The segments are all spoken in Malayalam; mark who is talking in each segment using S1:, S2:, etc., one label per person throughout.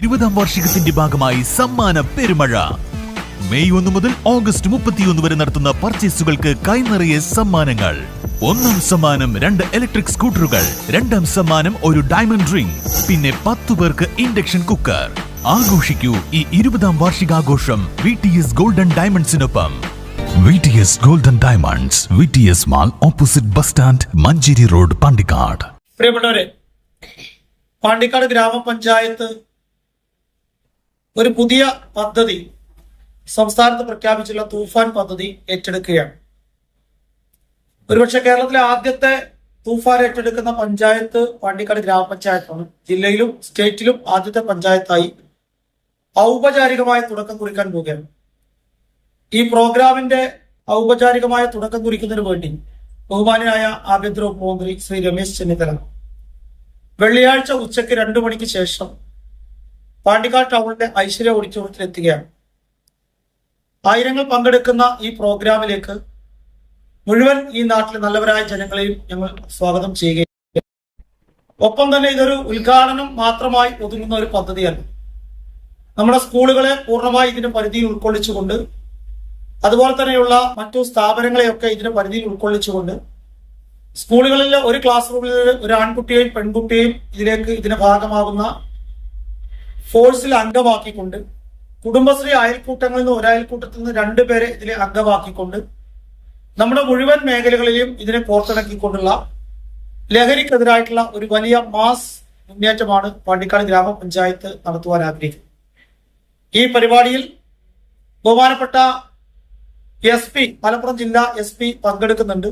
S1: 20ാം വാർഷികത്തിന്റെ ഭാഗമായി സമ്മാന പെരുമഴ. മെയ് 1 മുതൽ ഓഗസ്റ്റ് 31 വരെ നടത്തുന്ന പർച്ചേസുകൾക്ക് കൈനിറയെ സമ്മാനങ്ങൾ. 1ാം സമ്മാനം 2 ഇലക്ട്രിക് സ്കൂട്ടറുകൾ, 2ാം സമ്മാനം ഒരു ഡയമണ്ട് റിംഗ്, പിന്നെ 10 പേർക്ക് ഇൻഡക്ഷൻ കുക്കർ. ആഘോഷിക്കൂ ഈ 20ാം വാർഷികാഘോഷം VTS ഗോൾഡൻ ഡയമണ്ട്സിനൊപ്പം. VTS golden diamonds, VTS mall, opposite bus stand, Manjeri road, Pandikkad.
S2: പ്രിയപ്പെട്ടവരെ, പാണ്ടിക്കാട് ഗ്രാമപഞ്ചായത്ത് ഒരു പുതിയ പദ്ധതി സംസ്ഥാനത്ത് പ്രഖ്യാപിച്ചുള്ള തൂഫാൻ പദ്ധതി ഏറ്റെടുക്കുകയാണ്. ഒരുപക്ഷെ കേരളത്തിലെ ആദ്യത്തെ തൂഫാൻ ഏറ്റെടുക്കുന്ന പഞ്ചായത്ത് പാണ്ടിക്കാട് ഗ്രാമപഞ്ചായത്താണ്. ജില്ലയിലും സ്റ്റേറ്റിലും ആദ്യത്തെ പഞ്ചായത്തായി ഔപചാരികമായ തുടക്കം കുറിക്കാൻ പോവുകയാണ്. ഈ പ്രോഗ്രാമിന്റെ ഔപചാരികമായ തുടക്കം കുറിക്കുന്നതിന് വേണ്ടി ബഹുമാനായ ആഭ്യന്തര വകുപ്പ് മന്ത്രി ശ്രീ രമേശ് ചെന്നിത്തല വെള്ളിയാഴ്ച ഉച്ചയ്ക്ക് 2 മണിക്ക് ശേഷം പാണ്ടിക്കാട് ടൗണിലെ ഐശ്വര്യ ഓഡിറ്റോറിയത്തിൽ എത്തുകയാണ്. ആയിരങ്ങൾ പങ്കെടുക്കുന്ന ഈ പ്രോഗ്രാമിലേക്ക് മുഴുവൻ ഈ നാട്ടിലെ നല്ലവരായ ജനങ്ങളെയും ഞങ്ങൾ സ്വാഗതം ചെയ്യുകയും, ഒപ്പം തന്നെ ഇതൊരു ഉദ്ഘാടനം മാത്രമായി ഒതുങ്ങുന്ന ഒരു പദ്ധതിയല്ല. നമ്മുടെ സ്കൂളുകളെ പൂർണ്ണമായി ഇതിന്റെ പരിധിയിൽ ഉൾക്കൊള്ളിച്ചുകൊണ്ട്, അതുപോലെ തന്നെയുള്ള മറ്റു സ്ഥാപനങ്ങളെയൊക്കെ ഇതിന്റെ പരിധിയിൽ ഉൾക്കൊള്ളിച്ചുകൊണ്ട്, സ്കൂളുകളിലെ ഒരു ക്ലാസ് റൂമിൽ ഒരു ആൺകുട്ടിയെയും പെൺകുട്ടിയെയും ഇതിന്റെ ഭാഗമാകുന്ന ഫോഴ്സിൽ അംഗമാക്കിക്കൊണ്ട്, കുടുംബശ്രീ അയൽക്കൂട്ടങ്ങളിൽ നിന്ന് ഒരു അയൽക്കൂട്ടത്തിൽ നിന്ന് 2 പേരെ ഇതിലെ അംഗമാക്കിക്കൊണ്ട്, നമ്മുടെ മുഴുവൻ മേഖലകളിലും ഇതിനെ കോർത്തിണക്കിക്കൊണ്ടുള്ള ലഹരിക്കെതിരായിട്ടുള്ള ഒരു വലിയ മാസ് മുന്നേറ്റമാണ് പാണ്ടിക്കാട് ഗ്രാമപഞ്ചായത്ത് നടത്തുവാൻ ആഗ്രഹിക്കുന്നത്. ഈ പരിപാടിയിൽ ബഹുമാനപ്പെട്ട SP, മലപ്പുറം ജില്ലാ SP പങ്കെടുക്കുന്നുണ്ട്.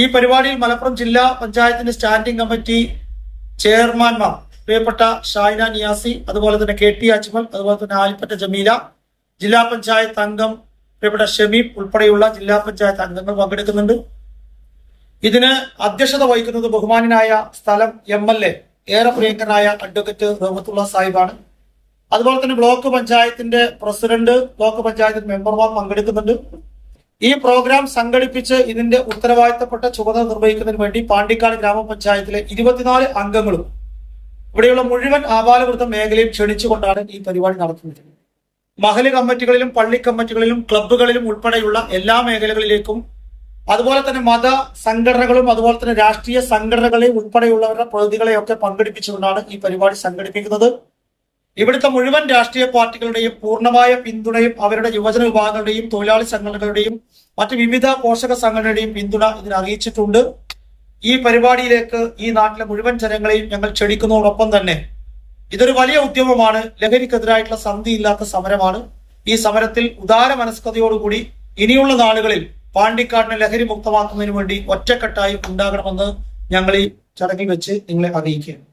S2: ഈ പരിപാടിയിൽ മലപ്പുറം ജില്ലാ പഞ്ചായത്തിന്റെ സ്റ്റാൻഡിംഗ് കമ്മിറ്റി ചെയർമാൻമാർ പ്രിയപ്പെട്ട ഷായിന നിയാസി, അതുപോലെ തന്നെ KT അജ്മൽ, അതുപോലെ തന്നെ ആലിപ്പറ്റ ജമീല, ജില്ലാ പഞ്ചായത്ത് അംഗം പ്രിയപ്പെട്ട ഷമീം ഉൾപ്പെടെയുള്ള ജില്ലാ പഞ്ചായത്ത് അംഗങ്ങൾ പങ്കെടുക്കുന്നുണ്ട്. ഇതിന് അധ്യക്ഷത വഹിക്കുന്നത് ബഹുമാനായ സ്ഥലം MLA, ഏറെ പ്രിയങ്കരനായ അഡ്വക്കേറ്റ് റഹ്മത്തുള്ള സാഹിബാണ്. അതുപോലെ തന്നെ ബ്ലോക്ക് പഞ്ചായത്തിന്റെ പ്രസിഡന്റ്, ബ്ലോക്ക് പഞ്ചായത്ത് മെമ്പർമാർ പങ്കെടുക്കുന്നുണ്ട്. ഈ പ്രോഗ്രാം സംഘടിപ്പിച്ച് ഇതിന്റെ ഉത്തരവാദിത്തപ്പെട്ട ചുമതല നിർവഹിക്കുന്നതിന് വേണ്ടി പാണ്ടിക്കാട് ഗ്രാമപഞ്ചായത്തിലെ 24 അംഗങ്ങളും ഇവിടെയുള്ള മുഴുവൻ ആബാലവൃദ്ധ മേഖലയും ക്ഷണിച്ചുകൊണ്ടാണ് ഈ പരിപാടി നടത്തുന്നത്. മഹല്ല് കമ്മിറ്റികളിലും പള്ളി കമ്മിറ്റികളിലും ക്ലബ്ബുകളിലും ഉൾപ്പെടെയുള്ള എല്ലാ മേഖലകളിലേക്കും, അതുപോലെ തന്നെ മത സംഘടനകളും അതുപോലെ തന്നെ രാഷ്ട്രീയ സംഘടനകളെയും ഉൾപ്പെടെയുള്ളവരുടെ പ്രതിനിധികളെയൊക്കെ പങ്കെടുപ്പിച്ചുകൊണ്ടാണ് ഈ പരിപാടി സംഘടിപ്പിക്കുന്നത്. ഇവിടുത്തെ മുഴുവൻ രാഷ്ട്രീയ പാർട്ടികളുടെയും പൂർണ്ണമായ പിന്തുണയും അവരുടെ യുവജന വിഭാഗങ്ങളുടെയും തൊഴിലാളി സംഘടനകളുടെയും മറ്റ് വിവിധ പോഷക സംഘടനകളുടെയും പിന്തുണ ഇതിന് അറിയിച്ചിട്ടുണ്ട്. ഈ പരിപാടിയിലേക്ക് ഈ നാട്ടിലെ മുഴുവൻ ജനങ്ങളെയും ഞങ്ങൾ ക്ഷണിക്കുന്നതോടൊപ്പം തന്നെ ഇതൊരു വലിയ ഉദ്യമമാണ്. ലഹരിക്കെതിരായിട്ടുള്ള സന്ധിയില്ലാത്ത സമരമാണ്. ഈ സമരത്തിൽ ഉദാര മനസ്കതയോടുകൂടി ഇനിയുള്ള നാളുകളിൽ പാണ്ടിക്കാടിനെ ലഹരി മുക്തമാക്കുന്നതിന് വേണ്ടി ഒറ്റക്കെട്ടായി ഉണ്ടാകണമെന്ന് ഞങ്ങൾ ഈ ചടങ്ങിൽ വെച്ച് നിങ്ങളെ അറിയിക്കുകയാണ്.